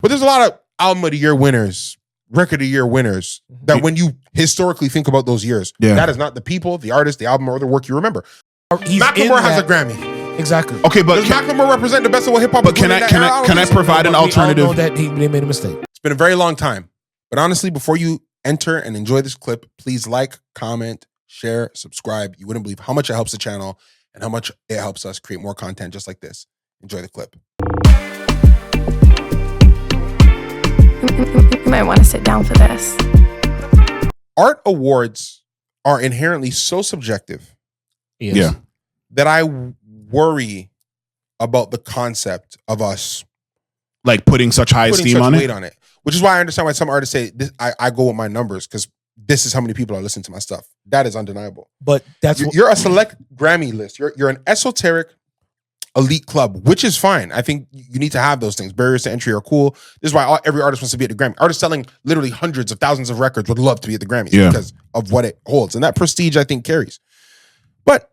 But there's a lot of album of the year winners, record of the year winners that when you historically think about those years, that is not the people, the artist, the album, or the work you remember. Macklemore has a Grammy. Exactly. Okay, but does Macklemore represent the best of what hip hop? But can I provide an alternative? We all know that they made a mistake. It's been a very long time, but honestly, before you enter and enjoy this clip, please like, comment, share, subscribe. You wouldn't believe how much it helps the channel and how much it helps us create more content just like this. Enjoy the clip. You might want to sit down for this. Art awards are inherently so subjective. Yes. Yeah. That I worry about the concept of us like putting such high esteem on weight on it. Which is why I understand why some artists say this, I go with my numbers because this is how many people are listening to my stuff. That is undeniable. But that's you're a select Grammy list. You're an esoteric elite club, which is fine. I think you need to have those things. Barriers to entry are cool. This is why every artist wants to be at the Grammy. Artists selling literally hundreds of thousands of records would love to be at the Grammys because of what it holds. And that prestige, I think, carries. But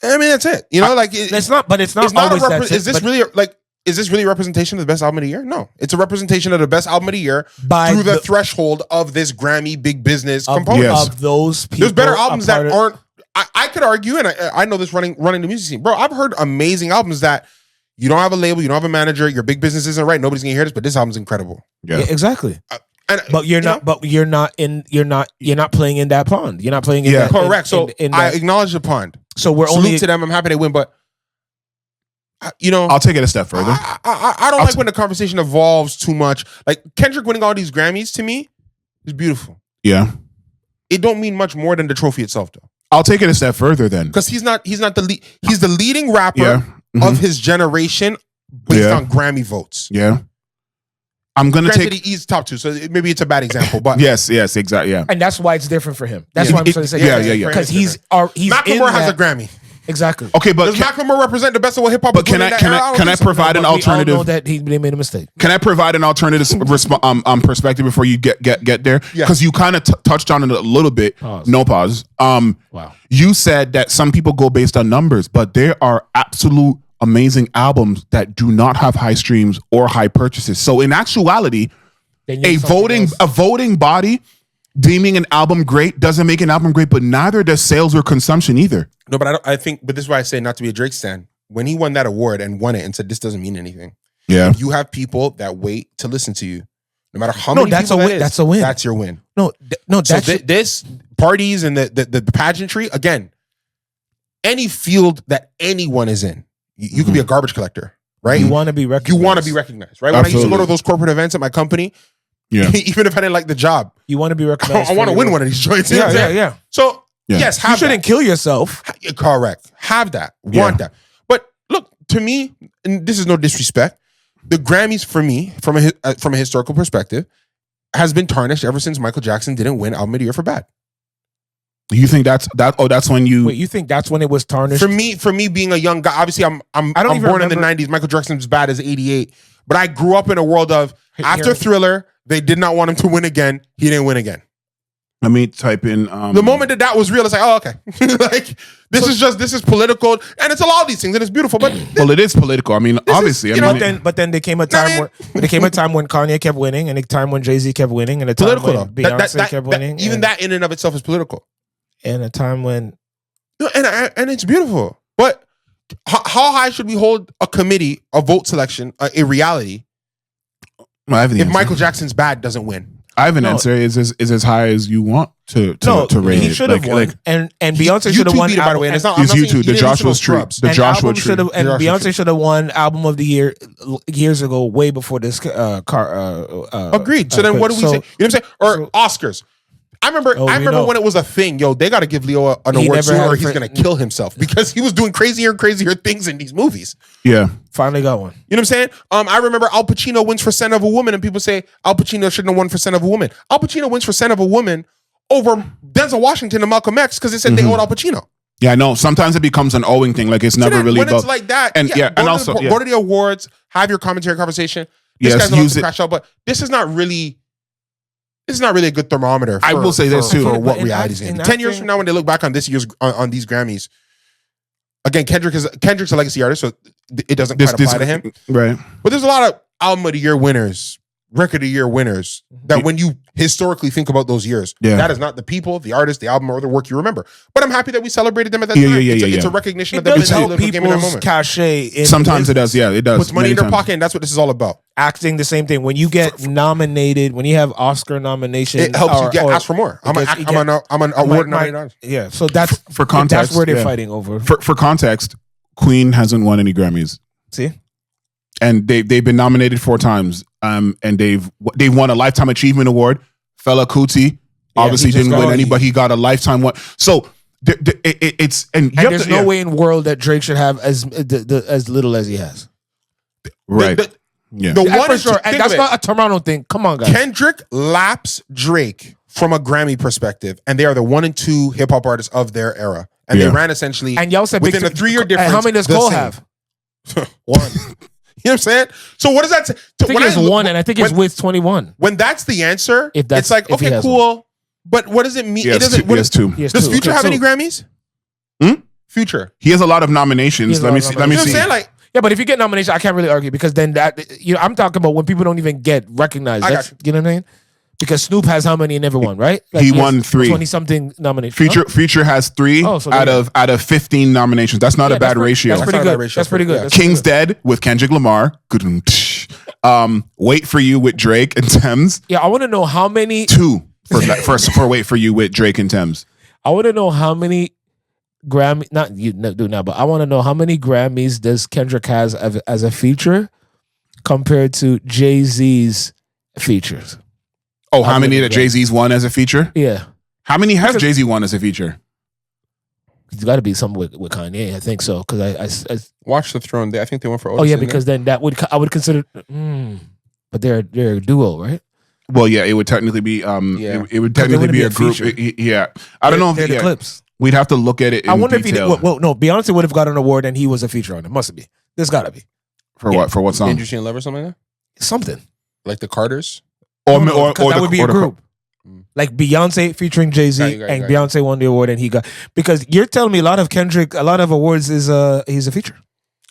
I mean, that's it. You know, like it's not. But it's not always that. Is this really like? Is this really a representation of the best album of the year? No, it's a representation of the best album of the year through the threshold of this Grammy big business component. Of those people, there's better albums that aren't. I could argue, and I know this running the music scene, bro. I've heard amazing albums that you don't have a label, you don't have a manager, your big business isn't right, nobody's gonna hear this, but this album's incredible. Yeah, exactly. But you're not. But you're not playing in that pond. You're not playing in that. Correct. So I acknowledge the pond. So we're salute only to them. I'm happy they win, but. You know, I'll take it a step further. I don't like when the conversation evolves too much. Like Kendrick winning all these Grammys to me is beautiful. Yeah, it don't mean much more than the trophy itself, though. I'll take it a step further then, because he's the leading rapper of his generation based on Grammy votes. Yeah, I'm gonna take. He's top two, so maybe it's a bad example, but yes, exactly. Yeah, and that's why it's different for him. That's why I'm trying to say. Yeah. Because he's Macklemore has a Grammy. Exactly. Okay, but does Macklemore represent the best of what hip hop? But can I provide an alternative? We all know that they made a mistake. Can I provide an alternative perspective before you get there? Because you kind of touched on it a little bit. Pause. No pause. Wow. You said that some people go based on numbers, but there are absolute amazing albums that do not have high streams or high purchases. So in actuality, a voting body deeming an album great doesn't make an album great, but neither does sales or consumption either. No, but I think this is why I say not to be a Drake stan. When he won that award and won it and said this doesn't mean anything. Yeah. If you have people that wait to listen to you, no matter how many that's people a win. That's a win. That's your win. No, that's this parties and the pageantry, again, any field that anyone is in, you could be a garbage collector, right? You want to be recognized. You want to be recognized, right? When I used to go to those corporate events at my company, even if I didn't like the job, you want to be recognized. I want to win one of these joints. Yeah. So yes, you shouldn't kill yourself. Correct. Have that. Want that. But look, to me, and this is no disrespect, the Grammys for me, from a historical perspective, has been tarnished ever since Michael Jackson didn't win Album of the Year for Bad. You think that's when you? Wait, you think that's when it was tarnished? For me being a young guy, obviously I'm born in the 90s. Michael Jackson's Bad is 88, but I grew up in a world of after Thriller, they did not want him to win again. He didn't win again. Let me type in. The moment that was real, it's like, oh, okay. Like this is political, and it's a lot of these things, and it's beautiful. But it is political. I mean, obviously. But then there came a time when Kanye kept winning, and a time when Jay-Z kept winning, and a time when Beyonce kept winning. Even that in and of itself is political. And a time when, and it's beautiful. But how high should we hold a committee, a vote selection, a reality? If Michael Jackson's Bad doesn't win. I have an answer. Is as high as you want to rate. He should have won, and Beyonce should have won. By the way, and it's not. He's YouTube. The Joshua Tree. The Joshua Tree. And Beyonce should have won Album of the Year years ago, way before this. Agreed. So then, what do we say? You know what I'm saying? Or Oscars. I remember when it was a thing. Yo, they got to give Leo an award soon, or he's gonna kill himself because he was doing crazier and crazier things in these movies. Yeah, finally got one. You know what I'm saying? I remember Al Pacino wins for Scent of a Woman, and people say Al Pacino shouldn't have won for Scent of a Woman. Al Pacino wins for Scent of a Woman over Denzel Washington and Malcolm X because they said they owed Al Pacino. Yeah, I know. Sometimes it becomes an owing thing. Like it's never really when about. It's like that. And go to the awards, have your commentary conversation. This guy's allowed to crash out, but this is not really. It's not really a good thermometer. I will say this too. For what reality's in. 10 years from now, when they look back on this year's on these Grammys, again, Kendrick's a legacy artist, so it doesn't quite apply to him. Right. But there's a lot of album of the year winners, record of the year winners, that when you historically think about those years, that is not the people, the artist, the album, or the work you remember. But I'm happy that we celebrated them at that time. It's a recognition of them. It does help people's cachet. Sometimes it does. Yeah, it does. Puts money in their pocket, and that's what this is all about. Acting, the same thing. When you get nominated, when you have Oscar nomination, it helps you ask for more. I'm an award nominated. Yeah, so that's for context. That's where they're fighting over. For context, Queen hasn't won any Grammys. See, and they've been nominated 4 times. And they've won a Lifetime Achievement Award. Fela Kuti obviously didn't win any, but he got a lifetime one. So it's there's no way in the world that Drake should have as little as he has. Right. The one for sure, and that's not a Toronto thing. Come on, guys. Kendrick laps Drake from a Grammy perspective, and they are the 1 and 2 hip hop artists of their era, and they ran essentially. And y'all said within a 3-year difference. How many does Cole have? 1. You know what I'm saying? So what does that say? I think it's 1, and I think it's with 21. When that's the answer, it's like, okay, cool. One. But what does it mean? He has 2. Does Future have any Grammys? Future. He has a lot of nominations. Let me see. You know what I'm saying? Like, yeah, but if you get nomination, I can't really argue because then I'm talking about when people don't even get recognized. You know what I mean? Because Snoop has how many and never won, right? Like he won 3. 20-something nominations. Future has 3 out of 15 nominations. That's not a bad ratio. That's pretty good. That's pretty good. King's Dead with Kendrick Lamar. Wait for You with Drake and Thames. Yeah, I want to know how many. 2 for Wait for You with Drake and Thames. I want to know how many Grammy. Not you do now, but I want to know how many Grammys does Kendrick has as a feature compared to Jay-Z's features. Oh, how many that Jay-Z's won as a feature? Yeah. How many has Jay-Z won as a feature? It's got to be something with Kanye. I think so because I Watch the Throne. I think they went for. Otis, because then I would consider. But they're a duo, right? Well, yeah, it would technically be. It would technically be a group. I don't know if the clips. We'd have to look at it. I wonder detail. if he. Well, no, Beyonce would have got an award and he was a feature on it. Must be. There's got to be. For what? For what song? Interesting Love or something like that. Something like the Carters. Or that would be a group. Like Beyonce featuring Jay-Z and Beyonce won the award and he got, because you're telling me a lot of awards is he's a feature.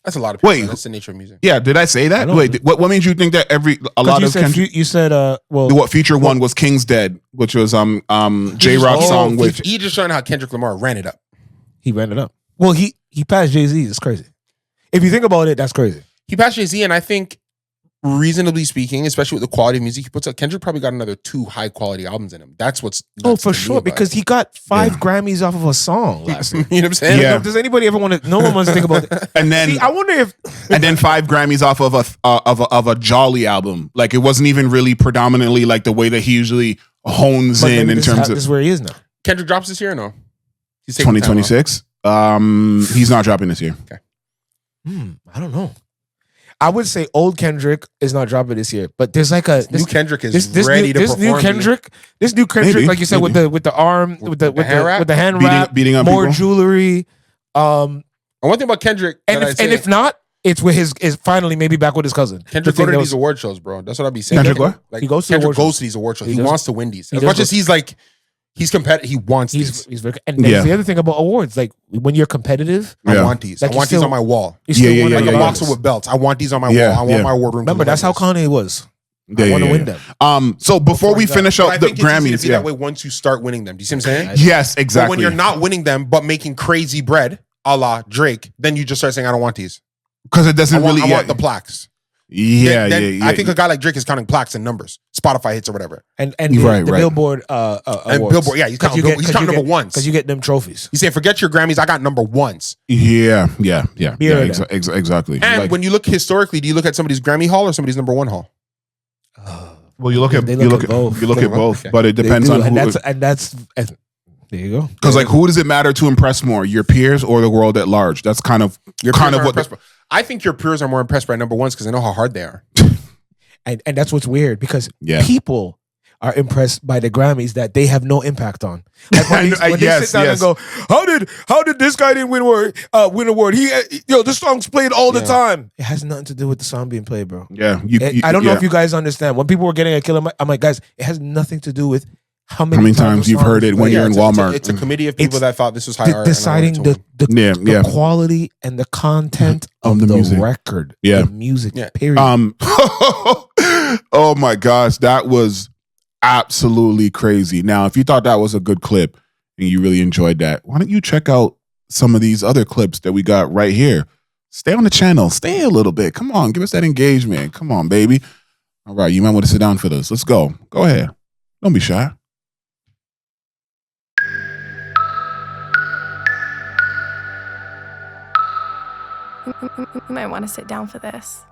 That's a lot of people. Wait, that's the nature of music. Yeah, did I say that? Wait, what made you think that a lot of Kendrick? You said what feature one was King's Dead, which was J-Rock's song with. He just showing how Kendrick Lamar ran it up. He ran it up. Well, he passed Jay-Z. It's crazy. If you think about it, that's crazy. He passed Jay-Z, and I think, reasonably speaking, especially with the quality of music he puts out, Kendrick probably got another 2 high quality albums in him. That's what's for sure, because he got 5 Grammys off of a song last year. You know what I'm saying? Yeah. Does anybody ever want to? No one wants to think about it. And then I wonder if and then 5 Grammys off of a Jolly album. Like it wasn't even really predominantly like the way that he usually hones in terms of. This is where he is now. Kendrick drops this year or no? He's 2026. He's not dropping this year. Okay. I don't know. I would say old Kendrick is not dropping this year, but there's like new Kendrick is ready to perform. This new Kendrick, maybe, like you said, with the arm, with the hand wrap, beating up more people. Jewelry. And one thing about Kendrick, if not, it's with is finally maybe back with his cousin. Kendrick goes to these award shows, bro. That's what I'll be saying. Kendrick what? Like, he goes to these award shows. He wants to win these. As much as he's like. He's competitive. He wants these. He's very, and that's the other thing about awards. Like when you're competitive, I want these. Like I want these on my wall. Like a boxer with belts. I want these on my wall. I want my award room. Remember, that's how Kanye was. I want to win them. So before we finish up the Grammys, it's that way once you start winning them. Do you see what I'm saying? Yes, exactly. But when you're not winning them, but making crazy bread, a la Drake, then you just start saying, "I don't want these," because it doesn't really. I want the plaques. Yeah. I think a guy like Drake is counting plaques and numbers, Spotify hits or whatever, and the Billboard and Billboard. Yeah, he's counting number ones because you get them trophies. He's saying, forget your Grammys, I got number ones. Yeah. Exactly. And when you look historically, do you look at somebody's Grammy haul or somebody's number 1 haul? Well, you look at both. You look at both, but it depends on who. And that's there you go. Because like, who does it matter to impress more, your peers or the world at large? That's kind of what. I think your peers are more impressed by number 1s because they know how hard they are. and that's what's weird because people are impressed by the Grammys that they have no impact on. Like when they sit down and go, how did this guy didn't win award? This song's played all the time. It has nothing to do with the song being played, bro. Yeah. I don't know if you guys understand. When people were getting a killer, I'm like, guys, it has nothing to do with How many times you've heard it when you're in Walmart? It's a committee of people that thought this was high art. Deciding the quality and the content of the music. Record. Yeah. The music, period. Oh my gosh, that was absolutely crazy. Now, if you thought that was a good clip and you really enjoyed that, why don't you check out some of these other clips that we got right here? Stay on the channel. Stay a little bit. Come on, give us that engagement. Come on, baby. All right, you might want to sit down for this. Let's go. Go ahead. Don't be shy. You might want to sit down for this.